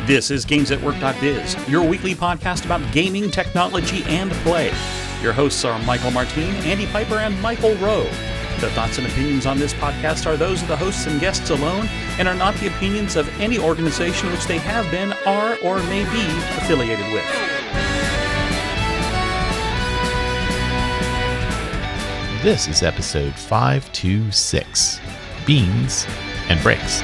This is GamesAtWork.biz, your weekly podcast about gaming, technology, and play. Your hosts are Michael Martin, Andy Piper, and Michael Rowe. The thoughts and opinions on this podcast are those of the hosts and guests alone and are not the opinions of any organization which they have been, are, or may be affiliated with. This is episode 526, Beans and Bricks.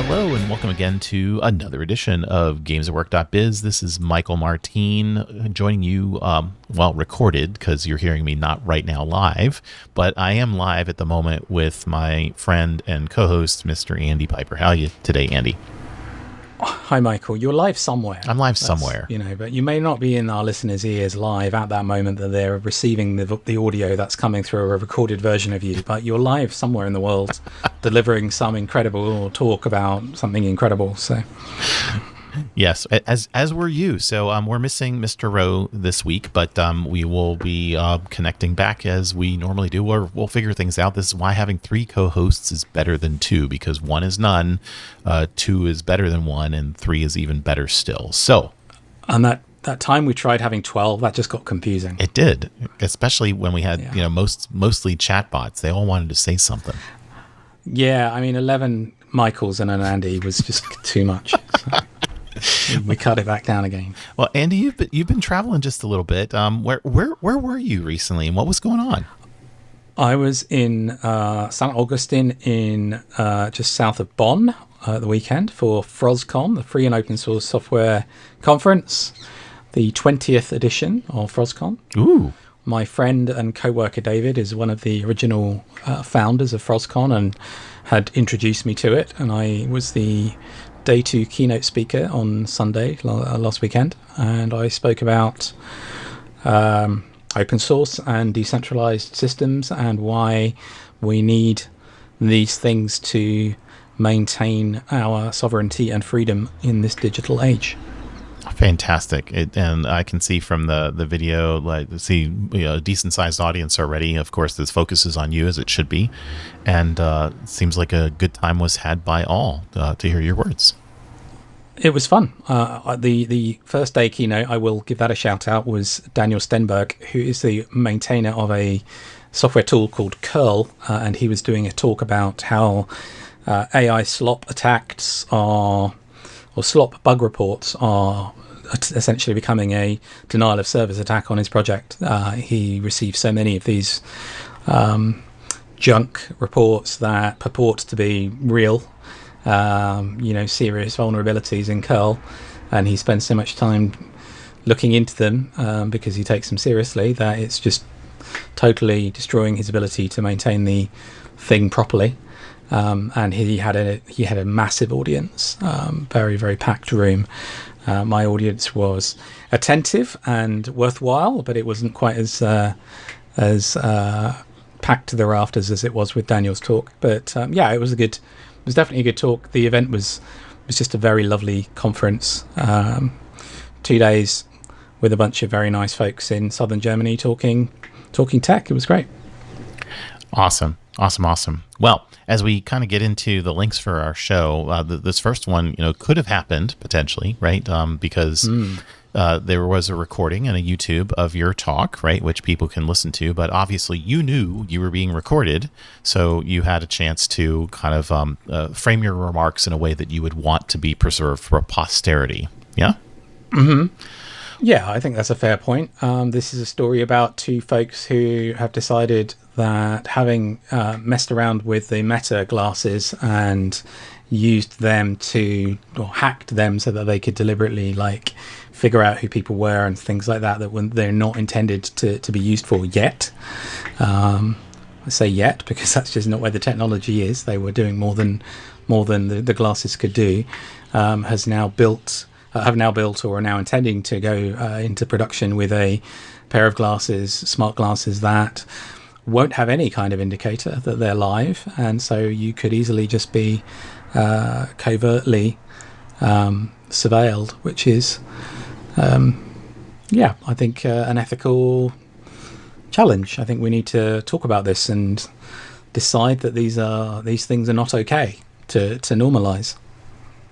Hello and welcome again to another edition of GamesAtWork.biz. This is Michael Martin joining you, recorded because you're hearing me not right now live, but I am live at the moment with my friend and co-host, Mr. Andy Piper. How are you today, Andy? Hi, Michael. You're live somewhere. I'm live somewhere. But you may not be in our listeners' ears live at that moment that they're receiving the audio that's coming through a recorded version of you, but you're live somewhere in the world delivering some incredible talk about something incredible. So, yes, as were you. So we're missing Mr. Rowe this week, but we will be connecting back as we normally do, or we'll figure things out. This is why having three co-hosts is better than two, because one is none, two is better than one, and three is even better still. So, and that time we tried having 12, that just got confusing. It did, especially when we had mostly chatbots. They all wanted to say something. Yeah, I mean, 11 Michaels and an Andy was just too much. So. We cut it back down again. Well, Andy, you've been traveling just a little bit. Where were you recently, and what was going on? I was in St. Augustine, in just south of Bonn, the weekend for FrozCon, the Free and Open Source Software Conference, the 20th edition of FrozCon. Ooh. My friend and co-worker David is one of the original founders of FrozCon and had introduced me to it, and I was the Day 2 keynote speaker on Sunday last weekend, and I spoke about open source and decentralized systems and why we need these things to maintain our sovereignty and freedom in this digital age. Fantastic. And I can see from the video, a decent sized audience already. Of course, this focuses on you, as it should be. And it seems like a good time was had by all to hear your words. It was fun. The first day keynote, I will give that a shout out, was Daniel Stenberg, who is the maintainer of a software tool called Curl. And he was doing a talk about how AI slop attacks or slop bug reports are essentially becoming a denial of service attack on his project. He received so many of these junk reports that purport to be real, serious vulnerabilities in curl, and he spends so much time looking into them because he takes them seriously that it's just totally destroying his ability to maintain the thing properly. And he had a massive audience, very, very packed room. My audience was attentive and worthwhile, but it wasn't quite as packed to the rafters as it was with Daniel's talk. But it was definitely a good talk. The event was just a very lovely conference. 2 days with a bunch of very nice folks in southern Germany talking tech. It was great. Awesome. Well, as we kind of get into the links for our show, this first one, could have happened potentially, right? Because there was a recording and a YouTube of your talk, right, which people can listen to. But obviously, you knew you were being recorded, so you had a chance to kind of frame your remarks in a way that you would want to be preserved for posterity. Yeah. Mm-hmm. Yeah, I think that's a fair point. This is a story about two folks who have decided that having messed around with the Meta glasses and used them or hacked them so that they could deliberately figure out who people were and things like that when they're not intended to be used for yet. I say yet because that's just not where the technology is. They were doing more than the glasses could do. Have now built or are now intending to go into production with a pair of glasses, smart glasses that won't have any kind of indicator that they're live, and so you could easily just be covertly surveilled, which is I think an ethical challenge. I think we need to talk about this and decide that these things are not okay to normalize.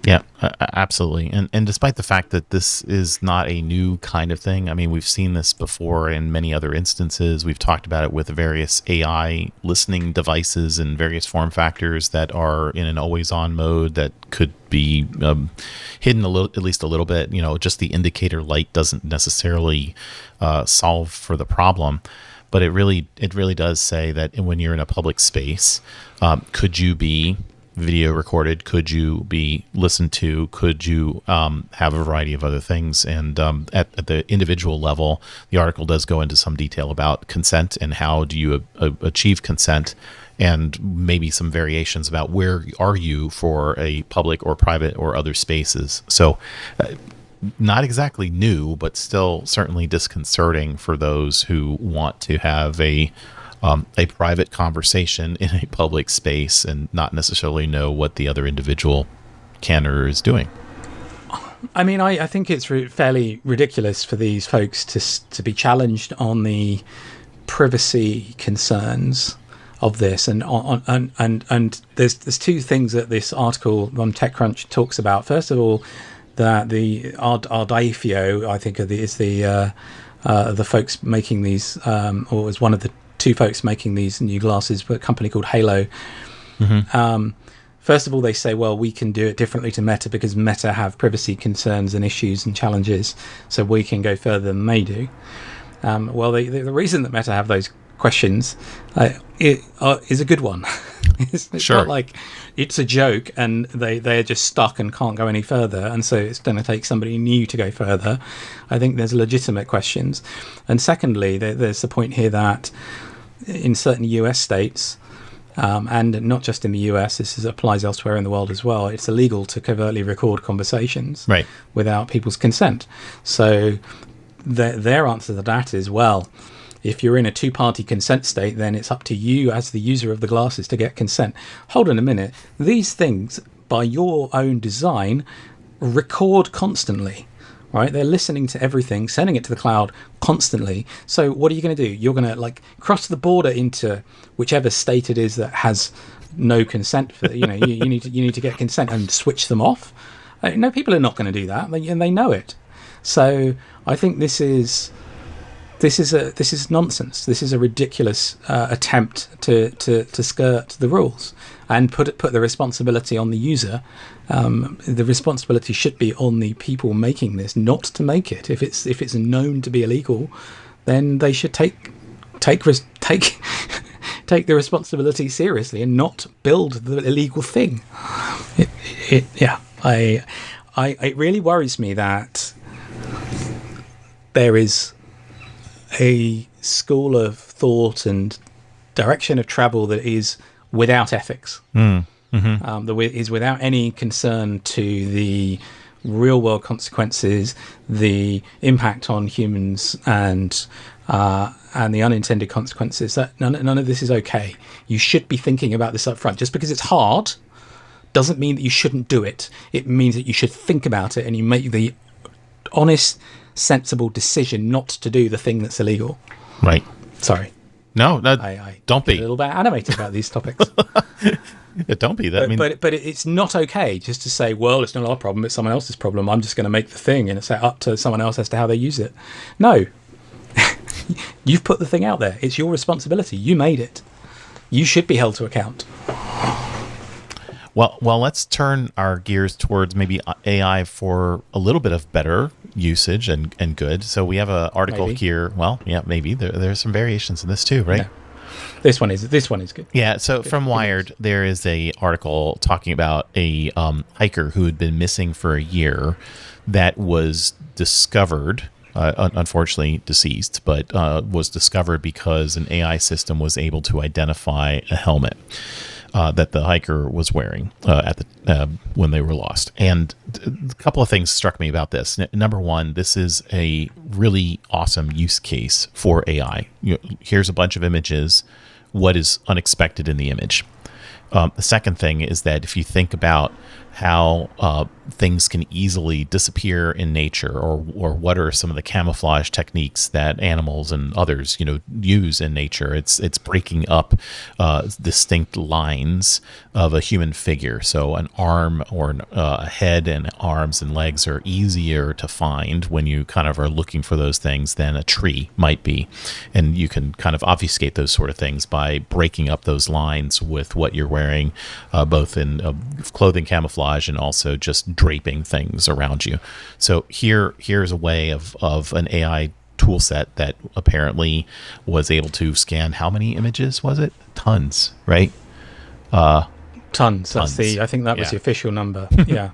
Yeah, absolutely. And despite the fact that this is not a new kind of thing, I mean, we've seen this before in many other instances. We've talked about it with various AI listening devices and various form factors that are in an always-on mode that could be hidden at least a little bit. Just the indicator light doesn't necessarily solve for the problem. But it really does say that when you're in a public space, could you be video recorded? Could you be listened to? Could you have a variety of other things? And at the individual level, the article does go into some detail about consent and how do you achieve consent, and maybe some variations about where are you for a public or private or other spaces. So not exactly new, but still certainly disconcerting for those who want to have a private conversation in a public space and not necessarily know what the other individual can or is doing. I mean, I think it's fairly ridiculous for these folks to be challenged on the privacy concerns of this, and there's two things that this article on TechCrunch talks about. First of all, that the Ardafio, I think, is the folks making these, or was one of the two folks making these new glasses, but a company called Halo. Mm-hmm. First of all, they say, well, we can do it differently to Meta because Meta have privacy concerns and issues and challenges, so we can go further than they do. Well, the reason that Meta have those questions is a good one. It's sure. Not like it's a joke and they're just stuck and can't go any further, and so it's going to take somebody new to go further. I think there's legitimate questions. And secondly, there's the point here that in certain US states, and not just in the US, this applies elsewhere in the world as well, it's illegal to covertly record conversations without people's consent. So their answer to that is, well, if you're in a two-party consent state, then it's up to you as the user of the glasses to get consent. Hold on a minute. These things, by your own design, record constantly, right? They're listening to everything, sending it to the cloud constantly. So what are you going to do? You're going to cross the border into whichever state it is that has no consent for, you need to get consent and switch them off. No, people are not going to do that, and they know it. So I think this is nonsense. This is a ridiculous attempt to skirt the rules and put the responsibility on the user. The responsibility should be on the people making this not to make it. If it's known to be illegal, then they should take the responsibility seriously and not build the illegal thing. It really worries me that there is a school of thought and direction of travel that is without ethics, that is without any concern to the real world consequences, the impact on humans, and the unintended consequences. That none of this is okay. You should be thinking about this up front. Just because it's hard doesn't mean that you shouldn't do it. It means that you should think about it and you make the honest, sensible decision not to do the thing that's illegal. Right. Sorry. No, I don't be a little bit animated about these topics. Don't be that. But it's not okay just to say, well, it's not our problem, it's someone else's problem. I'm just going to make the thing, and it's up to someone else as to how they use it. No, you've put the thing out there. It's your responsibility. You made it. You should be held to account. Well, let's turn our gears towards maybe AI for a little bit of better usage and good. So we have an article here. Well, yeah, maybe there's some variations in this too, right? No. This one is good. Yeah. So from Wired, there is a article talking about a hiker who had been missing for a year that was discovered. Unfortunately deceased, but was discovered because an AI system was able to identify a helmet that the hiker was wearing when they were lost. And a couple of things struck me about this. Number one, this is a really awesome use case for AI. Here's a bunch of images. What is unexpected in the image? The second thing is that if you think about how things can easily disappear in nature, or what are some of the camouflage techniques that animals and others, use in nature, it's breaking up distinct lines of a human figure. So an arm or a head and arms and legs are easier to find when you kind of are looking for those things than a tree might be. And you can kind of obfuscate those sort of things by breaking up those lines with what you're wearing, both in clothing camouflage and also just draping things around you. So here's a way of an AI tool set that apparently was able to scan how many images was it? Tons, right? Tons. I think that was the official number. Yeah.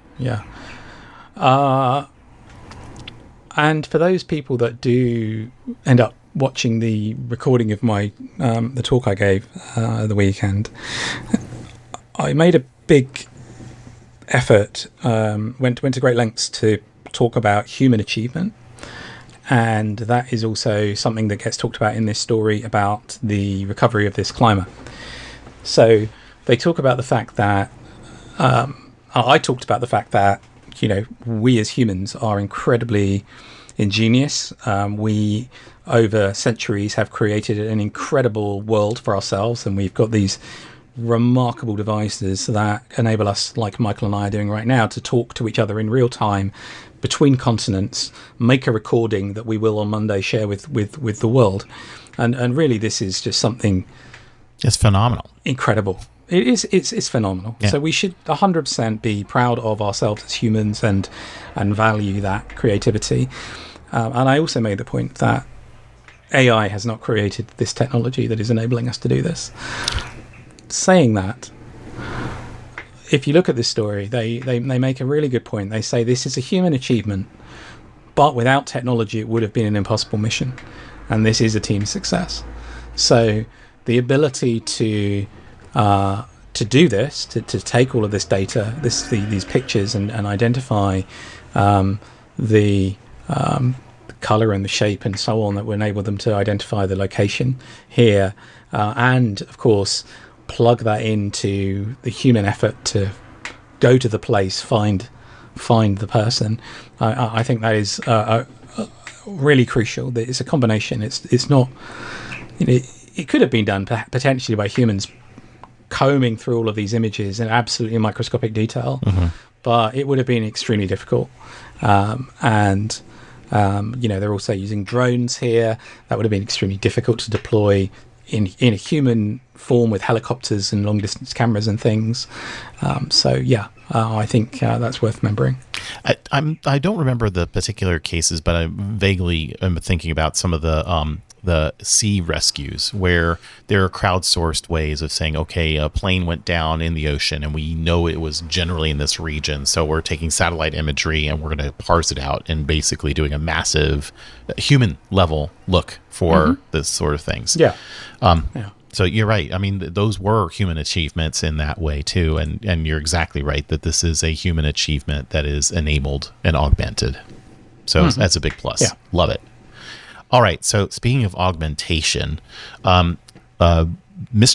And for those people that do end up watching the recording of my the talk I gave the weekend, I made a big effort, went to great lengths to talk about human achievement, and that is also something that gets talked about in this story about the recovery of this climber. So they talk about the fact that I talked about the fact that we as humans are incredibly ingenious. We over centuries have created an incredible world for ourselves, and we've got these remarkable devices that enable us, like Michael and I are doing right now, to talk to each other in real time between continents, make a recording that we will on Monday share with the world. And really this is just something, it's phenomenal, incredible. It's phenomenal. Yeah. So we should 100% be proud of ourselves as humans and value that creativity. And I also made the point that AI has not created this technology that is enabling us to do this. Saying that, if you look at this story, they make a really good point. They say this is a human achievement, but without technology it would have been an impossible mission, and this is a team success. So the ability to do this, to take all of this data, these pictures, and identify the color and the shape and so on that will enable them to identify the location here, and of course plug that into the human effort to go to the place, find the person. I think that is really crucial. It's a combination. It's not. It could have been done potentially by humans combing through all of these images in absolutely microscopic detail, but it would have been extremely difficult. And they're also using drones here. That would have been extremely difficult to deploy in a human form with helicopters and long distance cameras and things. I think that's worth remembering. I don't remember the particular cases, but I vaguely am thinking about some of the sea rescues where there are crowdsourced ways of saying, okay, a plane went down in the ocean and we know it was generally in this region, so we're taking satellite imagery and we're going to parse it out and basically doing a massive human level look for this sort of things. So you're right. I mean, those were human achievements in that way too, and you're exactly right that this is a human achievement that is enabled and augmented. So that's a big plus. Yeah. Love it. All right. So speaking of augmentation, Mr.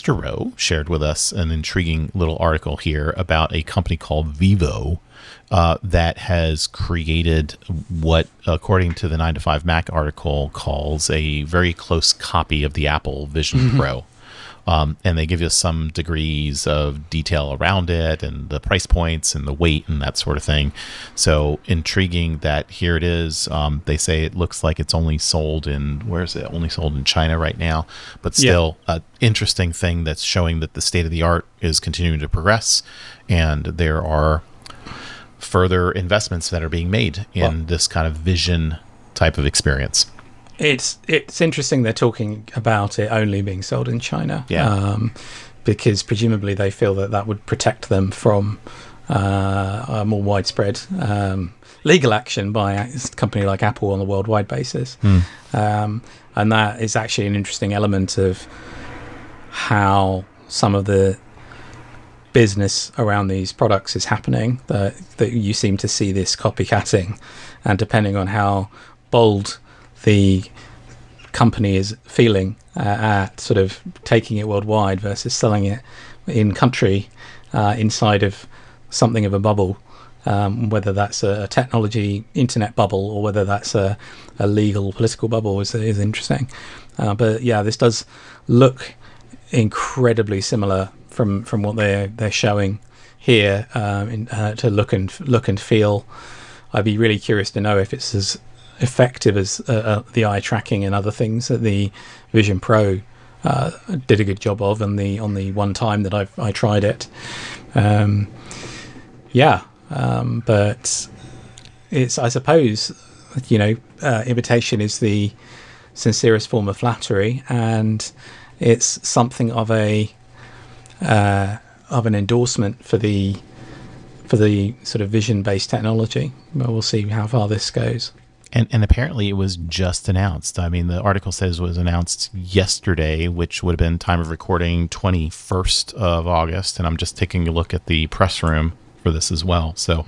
Rowe shared with us an intriguing little article here about a company called Vivo that has created what, according to the 9 to 5 Mac article, calls a very close copy of the Apple Vision Pro. And they give you some degrees of detail around it and the price points and the weight and that sort of thing. So intriguing that here it is. They say it looks like it's only sold in, only sold in China right now, but still an interesting thing that's showing that the state of the art is continuing to progress, and there are further investments that are being made in this kind of vision type of experience. It's interesting they're talking about it only being sold in China, because presumably they feel that would protect them from a more widespread legal action by a company like Apple on a worldwide basis. And that is actually an interesting element of how some of the business around these products is happening, that you seem to see this copycatting, and depending on how bold the company is feeling at sort of taking it worldwide versus selling it in country inside of something of a bubble, whether that's a technology internet bubble or whether that's a legal political bubble is interesting. But yeah, this does look incredibly similar from what they're showing here to look and feel. I'd be really curious to know if it's as effective as the eye tracking and other things that the Vision Pro did a good job of on the one time that I tried it. But it's, I suppose, imitation is the sincerest form of flattery, and it's something of an endorsement for the sort of vision-based technology. But we'll see how far this goes. And apparently it was just announced. I mean, the article says it was announced yesterday, which would have been time of recording 21st of August. And I'm just taking a look at the press room for this as well. So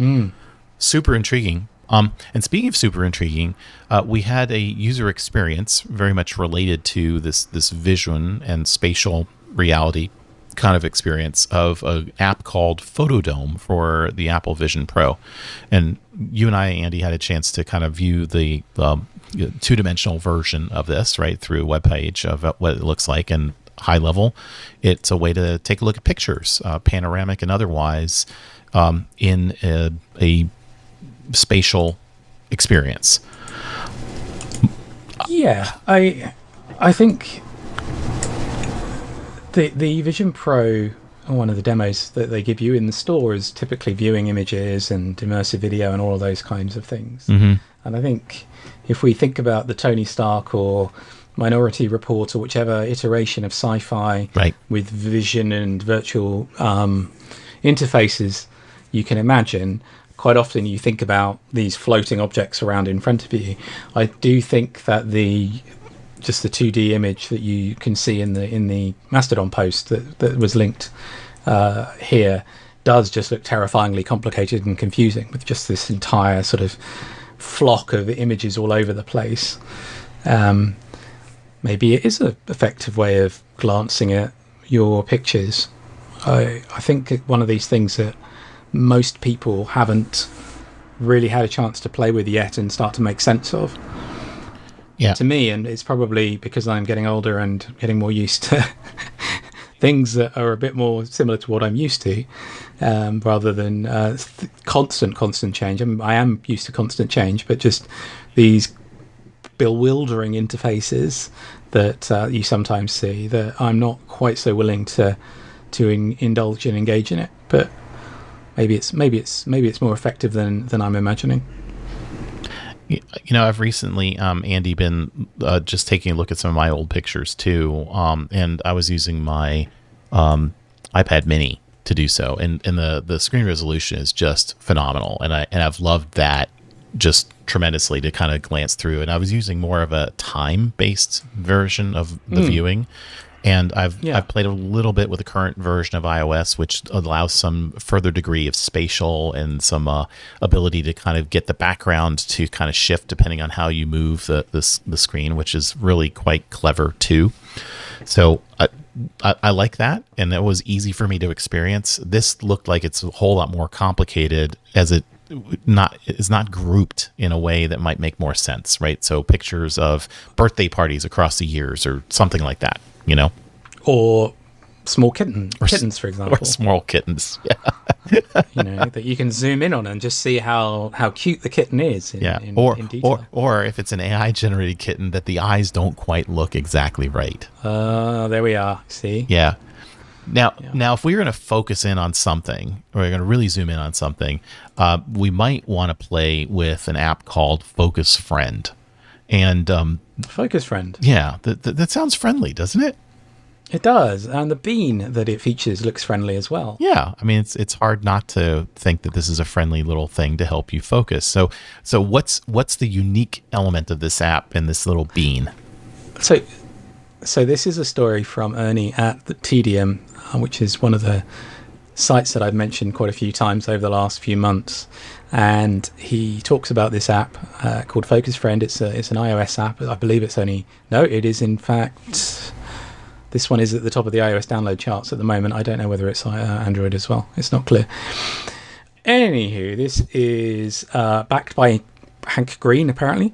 super intriguing. And speaking of super intriguing, we had a user experience very much related to this vision and spatial reality kind of experience of an app called Photodome for the Apple Vision Pro. And you and I, Andy, had a chance to kind of view the two-dimensional version of this, right, through a webpage of what it looks like. And high level, it's a way to take a look at pictures, panoramic and otherwise, in a spatial experience. Yeah, I think the Vision Pro, one of the demos that they give you in the store, is typically viewing images and immersive video and all of those kinds of things. Mm-hmm. And I think if we think about the Tony Stark or Minority Report or whichever iteration of sci-fi with vision and virtual interfaces you can imagine, quite often you think about these floating objects around in front of you. I do think that just the 2D image that you can see in the Mastodon post that was linked here does just look terrifyingly complicated and confusing, with just this entire sort of flock of images all over the place. Maybe it is an effective way of glancing at your pictures. I think one of these things that most people haven't really had a chance to play with yet and start to make sense of. Yeah. To me, and it's probably because I'm getting older and getting more used to things that are a bit more similar to what I'm used to, rather than constant change. I am used to constant change, but just these bewildering interfaces that you sometimes see, that I'm not quite so willing to indulge and engage in it. But maybe it's more effective than I'm imagining. I've recently, Andy, been just taking a look at some of my old pictures too, and I was using my iPad Mini to do so, and the screen resolution is just phenomenal, and I've loved that just tremendously to kind of glance through. And I was using more of a time-based version of the viewing. And I've played a little bit with the current version of iOS, which allows some further degree of spatial and some ability to kind of get the background to kind of shift depending on how you move the screen, which is really quite clever too. So I like that, and it was easy for me to experience. This looked like it's a whole lot more complicated, as it is not grouped in a way that might make more sense, right? So pictures of birthday parties across the years or something like that. Or small kittens, for example. Or small kittens, yeah. That you can zoom in on and just see how cute the kitten is in detail. Or if it's an AI-generated kitten, that the eyes don't quite look exactly right. There we are, see? Yeah. Now, if we were going to focus in on something, or we're going to really zoom in on something, we might want to play with an app called Focus Friend. And Focus Friend. Yeah, that sounds friendly, doesn't it? It does, and the bean that it features looks friendly as well. Yeah, I mean it's hard not to think that this is a friendly little thing to help you focus. So what's the unique element of this app and this little bean? So this is a story from Ernie at the TDM, which is one of the sites that I've mentioned quite a few times over the last few months. And he talks about this app called Focus Friend. It's an iOS app. I believe it is in fact This one is at the top of the iOS download charts at the moment. I don't know whether it's Android as well. It's not clear. Anywho, this is backed by Hank Green, apparently.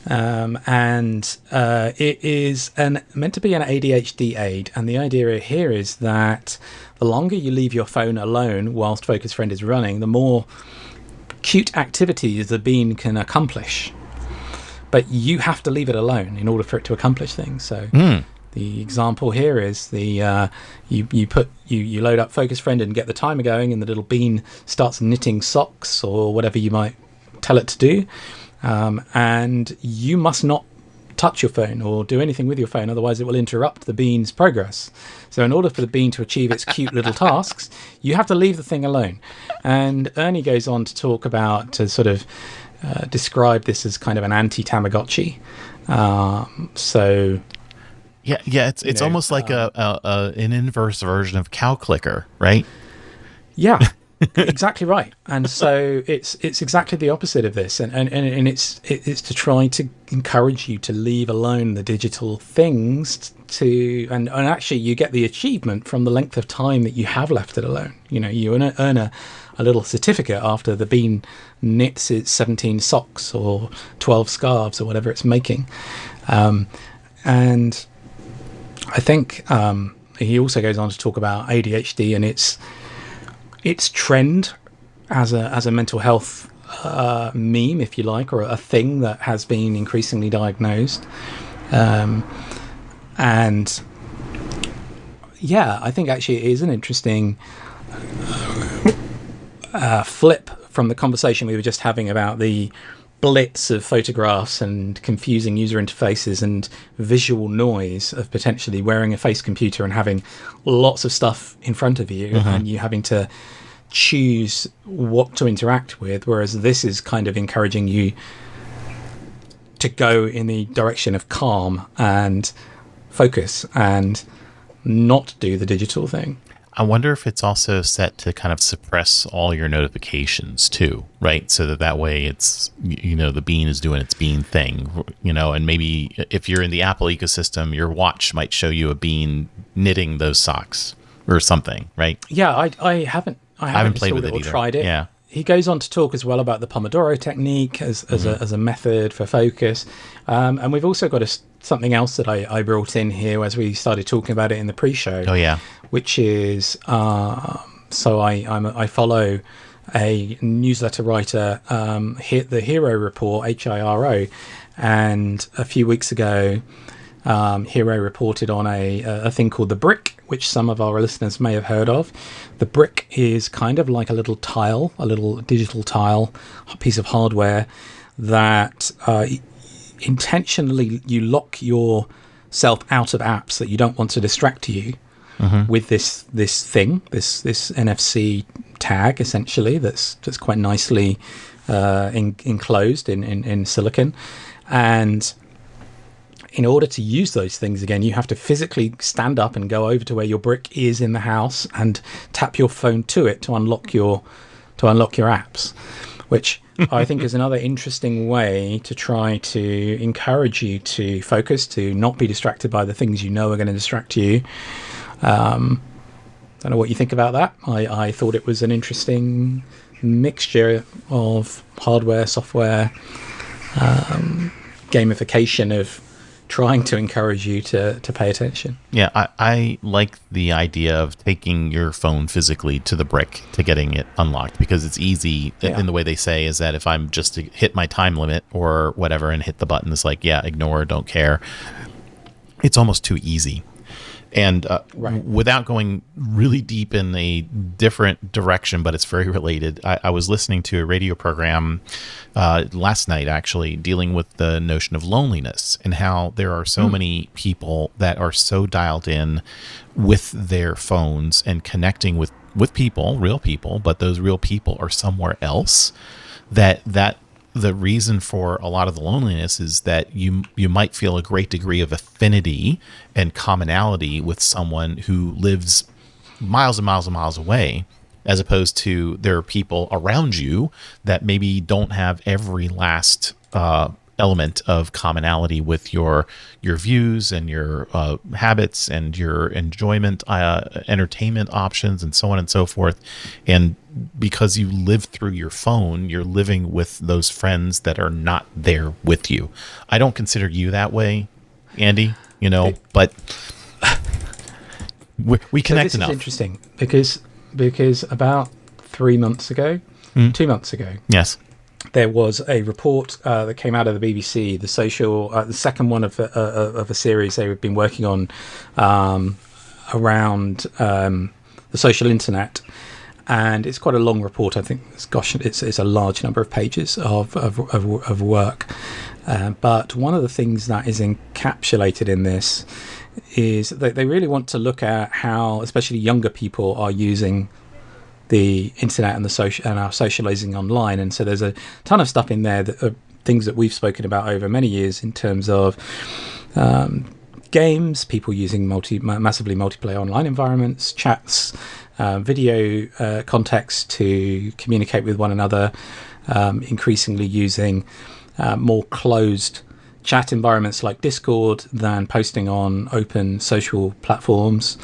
And it is meant to be an ADHD aid. And the idea here is that the longer you leave your phone alone whilst Focus Friend is running, the more cute activities the bean can accomplish. But you have to leave it alone in order for it to accomplish things. So the example here is you load up Focus Friend and get the timer going, and the little bean starts knitting socks or whatever you might tell it to do. And you must not touch your phone or do anything with your phone, otherwise it will interrupt the bean's progress. So in order for the bean to achieve its cute little tasks, you have to leave the thing alone. And Ernie goes on to talk about, to sort of describe this as kind of an anti-Tamagotchi. So it's almost like an inverse version of Cow Clicker, right? Yeah. Exactly right. And so it's exactly the opposite of this, and it's to try to encourage you to leave alone the digital things and actually you get the achievement from the length of time that you have left it alone. You earn a little certificate after the bean knits its 17 socks or 12 scarves or whatever it's making. And I think he also goes on to talk about ADHD and its trend as a mental health meme, if you like, or a thing that has been increasingly diagnosed. And yeah, I think actually it is an interesting flip from the conversation we were just having about the blitz of photographs and confusing user interfaces and visual noise of potentially wearing a face computer and having lots of stuff in front of you and you having to choose what to interact with, whereas this is kind of encouraging you to go in the direction of calm and focus and not do the digital thing. I wonder if it's also set to kind of suppress all your notifications too, right? So that way it's, the bean is doing its bean thing, and maybe if you're in the Apple ecosystem, your watch might show you a bean knitting those socks or something, right? Yeah, I haven't played with it or either. tried it. Yeah. He goes on to talk as well about the Pomodoro technique as a method for focus. And we've also got something else that I brought in here as we started talking about it in the pre-show. Oh, yeah. Which is, so I follow a newsletter writer, the Hero Report, HIRO. And a few weeks ago, Hero reported on a thing called the Brick, which some of our listeners may have heard of. The Brick is kind of like a little tile, a little digital tile, a piece of hardware that intentionally you lock yourself out of apps that you don't want to distract you with this thing, this NFC tag, essentially, that's quite nicely enclosed in silicon. And in order to use those things again, you have to physically stand up and go over to where your Brick is in the house and tap your phone to it to unlock your apps, which I think is another interesting way to try to encourage you to focus, to not be distracted by the things are going to distract you. Don't know what you think about that. I thought it was an interesting mixture of hardware, software, gamification of trying to encourage you to pay attention. Yeah, I like the idea of taking your phone physically to the Brick to getting it unlocked, because it's easy in the way they say is that if I'm just to hit my time limit or whatever and hit the button, it's like, ignore, don't care. It's almost too easy. And without going really deep in a different direction, but it's very related, I was listening to a radio program last night, actually, dealing with the notion of loneliness and how there are so many people that are so dialed in with their phones and connecting with people, real people, but those real people are somewhere else, that the reason for a lot of the loneliness is that you might feel a great degree of affinity and commonality with someone who lives miles and miles and miles away, as opposed to there are people around you that maybe don't have every last element of commonality with your views and your habits and your enjoyment, entertainment options, and so on and so forth. And because you live through your phone, you're living with those friends that are not there with you. I don't consider you that way, Andy, but we connect so this enough. Is interesting because about 3 months ago, 2 months ago, yes, there was a report that came out of the BBC, the second one of a series they've been working on around the social internet, and it's quite a long report. I think it's a large number of pages of work. But one of the things that is encapsulated in this is that they really want to look at how, especially younger people, are using the internet and are socializing online. And so there's a ton of stuff in there that are things that we've spoken about over many years in terms of games, people using massively multiplayer online environments, chats, video context to communicate with one another, increasingly using more closed chat environments like Discord than posting on open social platforms.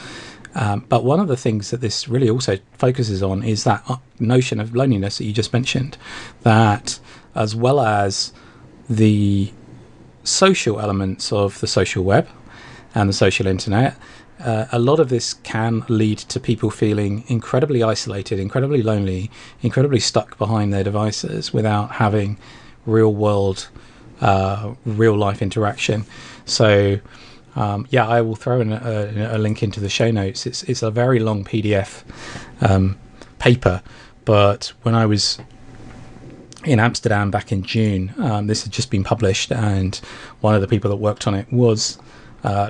But one of the things that this really also focuses on is that notion of loneliness that you just mentioned, that as well as the social elements of the social web and the social internet, a lot of this can lead to people feeling incredibly isolated, incredibly lonely, incredibly stuck behind their devices without having real world, real life interaction. So I will throw in a link into the show notes. It's a very long PDF paper, but when I was in Amsterdam back in June, this had just been published, and one of the people that worked on it was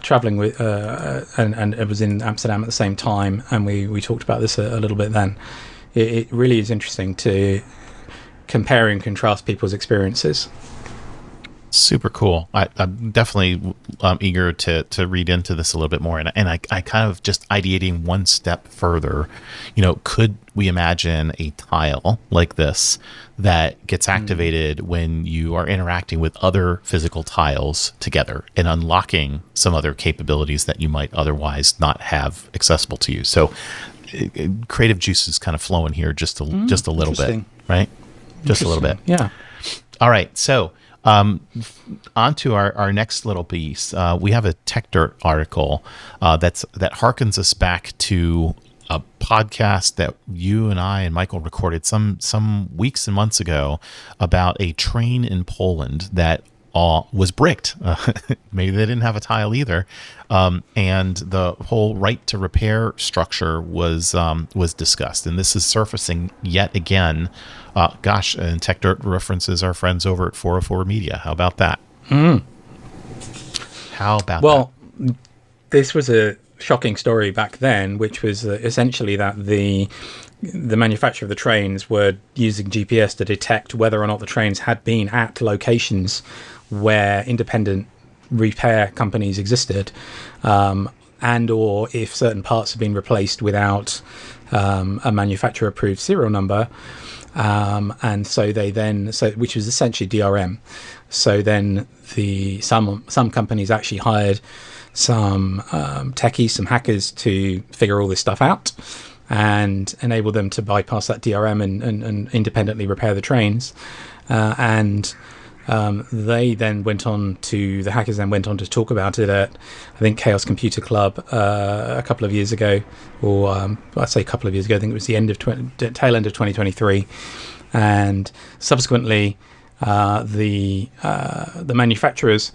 traveling with and it was in Amsterdam at the same time, and we talked about this a little bit then. It really is interesting to compare and contrast people's experiences. Super cool. I'm definitely eager to read into this a little bit more. And I kind of just ideating one step further, could we imagine a tile like this that gets activated when you are interacting with other physical tiles together and unlocking some other capabilities that you might otherwise not have accessible to you? So creative juice is kind of flowing here just a little bit, right? Just a little bit. Yeah. All right. So on to our next little piece. We have a Tech Dirt article that harkens us back to a podcast that you and I and Michael recorded some weeks and months ago about a train in Poland that was bricked. Maybe they didn't have a tile either, and the whole right to repair structure was discussed. And this is surfacing yet again. And Tech Dirt references our friends over at 404 Media. How about that? How about that? Well, this was a shocking story back then, which was essentially that the manufacturer of the trains were using GPS to detect whether or not the trains had been at locations where independent repair companies existed, and or if certain parts have been replaced without a manufacturer approved serial number. And so they which was essentially DRM. So then some companies actually hired some techies, some hackers to figure all this stuff out and enable them to bypass that DRM and independently repair the trains. The hackers then went on to talk about it at, I think, Chaos Computer Club a couple of years ago, or I'd say a couple of years ago. I think it was the tail end of 2023, and subsequently, the manufacturers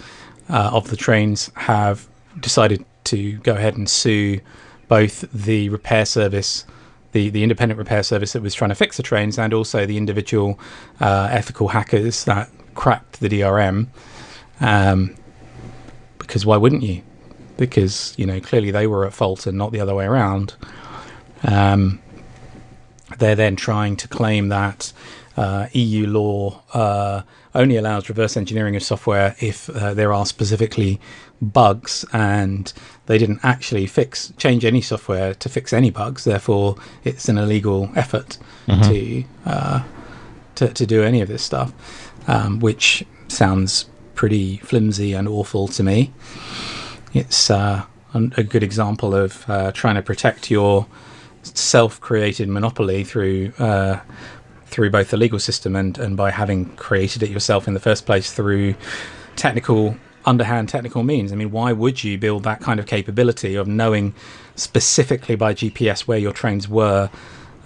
of the trains have decided to go ahead and sue both the repair service, the independent repair service that was trying to fix the trains, and also the individual ethical hackers that cracked the DRM, because why wouldn't you? Because clearly they were at fault and not the other way around. They're then trying to claim that EU law only allows reverse engineering of software if there are specifically bugs, and they didn't actually change any software to fix any bugs. Therefore, it's an illegal effort to do any of this stuff. Which sounds pretty flimsy and awful to me. It's a good example of trying to protect your self-created monopoly through both the legal system and by having created it yourself in the first place through underhand technical means. I mean, why would you build that kind of capability of knowing specifically by GPS where your trains were,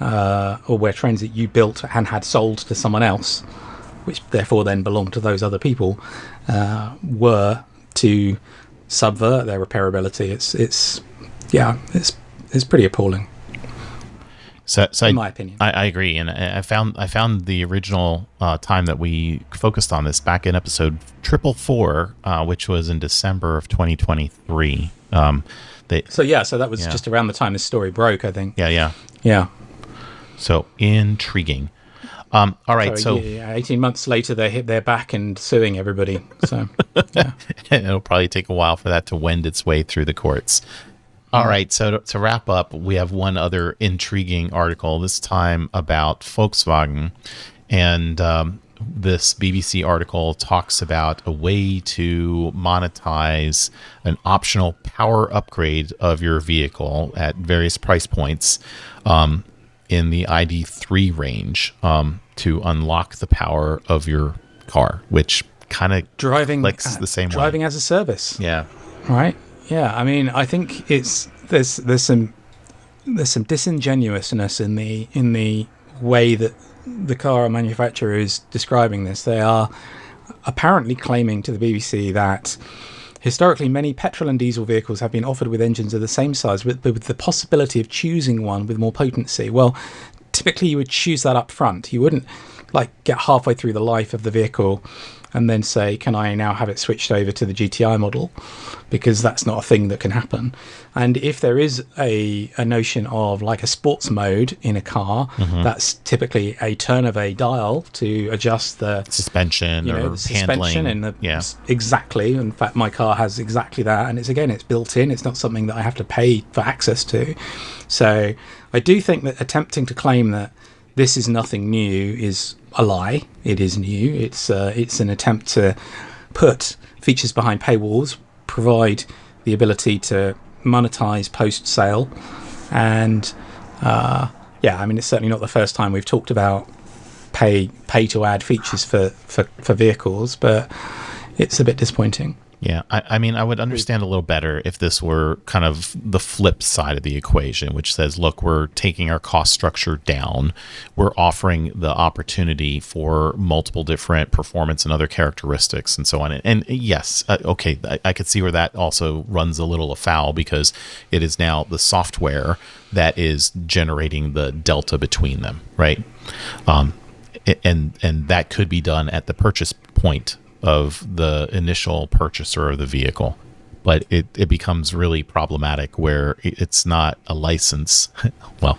or where trains that you built and had sold to someone else, which therefore then belonged to those other people, were, to subvert their repairability? It's pretty appalling. So in my opinion, I agree, and I found the original time that we focused on this back in episode 444, which was in December of 2023. So that was just around the time this story broke, I think. Yeah. So intriguing. All right, so 18 months later, they're back and suing everybody. So yeah. It'll probably take a while for that to wend its way through the courts. All right, so to wrap up, we have one other intriguing article, this time about Volkswagen. And this BBC article talks about a way to monetize an optional power upgrade of your vehicle at various price points in the ID3 range to unlock the power of your car, which kind of clicks the same way. Driving as a service. Yeah. Right. Yeah, I mean, I think there's some disingenuousness in the way that the car manufacturer is describing this. They are apparently claiming to the BBC that historically many petrol and diesel vehicles have been offered with engines of the same size, but with the possibility of choosing one with more potency. Well, typically you would choose that up front. You wouldn't get halfway through the life of the vehicle and then say, can I now have it switched over to the GTI model? Because that's not a thing that can happen. And if there is a notion of a sports mode in a car, that's typically a turn of a dial to adjust the suspension or suspension handling. Exactly. In fact, my car has exactly that. And it's built in. It's not something that I have to pay for access to. So I do think that attempting to claim that this is nothing new is a lie. It is new. It's an attempt to put features behind paywalls, provide the ability to monetize post-sale, and I mean, it's certainly not the first time we've talked about pay to add features for vehicles, but it's a bit disappointing. Yeah, I mean, I would understand a little better if this were kind of the flip side of the equation, which says, look, we're taking our cost structure down. We're offering the opportunity for multiple different performance and other characteristics and so on. And yes, okay, I could see where that also runs a little afoul because it is now the software that is generating the delta between them, right? And that could be done at the purchase point of the initial purchaser of the vehicle, but it becomes really problematic where it's not a license. Well,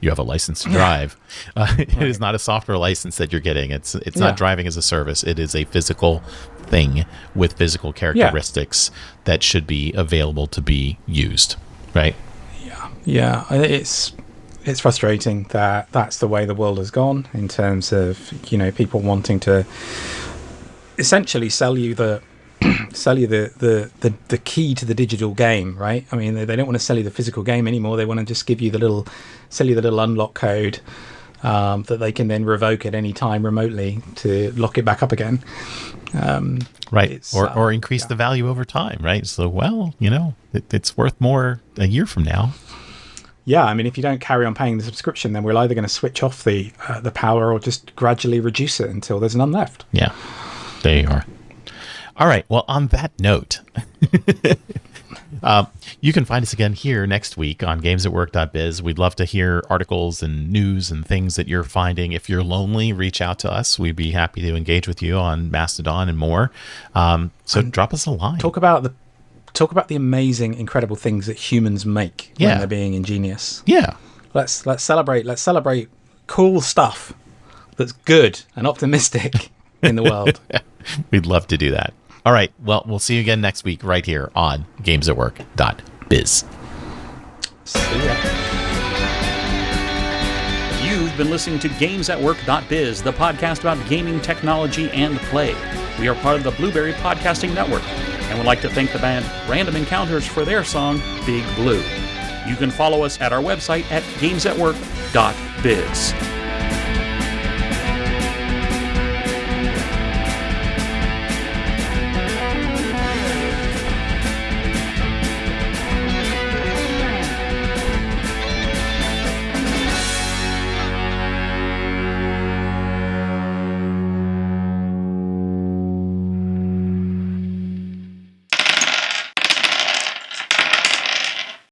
you have a license to drive. It is not a software license that you're getting. It's not driving as a service. It is a physical thing with physical characteristics that should be available to be used, right? Yeah. It's frustrating that that's the way the world has gone in terms of people wanting to essentially sell you the key to the digital game, right? I mean, they don't want to sell you the physical game anymore. They want to just sell you the little unlock code that they can then revoke at any time remotely to lock it back up again. Right, or increase the value over time, right? So, it's worth more a year from now. Yeah, I mean, if you don't carry on paying the subscription, then we're either going to switch off the power or just gradually reduce it until there's none left. Yeah. There you are. All right. Well, on that note, you can find us again here next week on gamesatwork.biz. We'd love to hear articles and news and things that you're finding. If you're lonely, reach out to us. We'd be happy to engage with you on Mastodon and more. So drop us a line. Talk about the amazing, incredible things that humans make when they're being ingenious. Yeah. Let's celebrate cool stuff that's good and optimistic in the world. We'd love to do that. All right. Well, we'll see you again next week right here on gamesatwork.biz. See ya. You've been listening to GamesAtWork.biz, the podcast about gaming technology and play. We are part of the Blueberry Podcasting Network, and would like to thank the band Random Encounters for their song, Big Blue. You can follow us at our website at GamesAtWork.biz.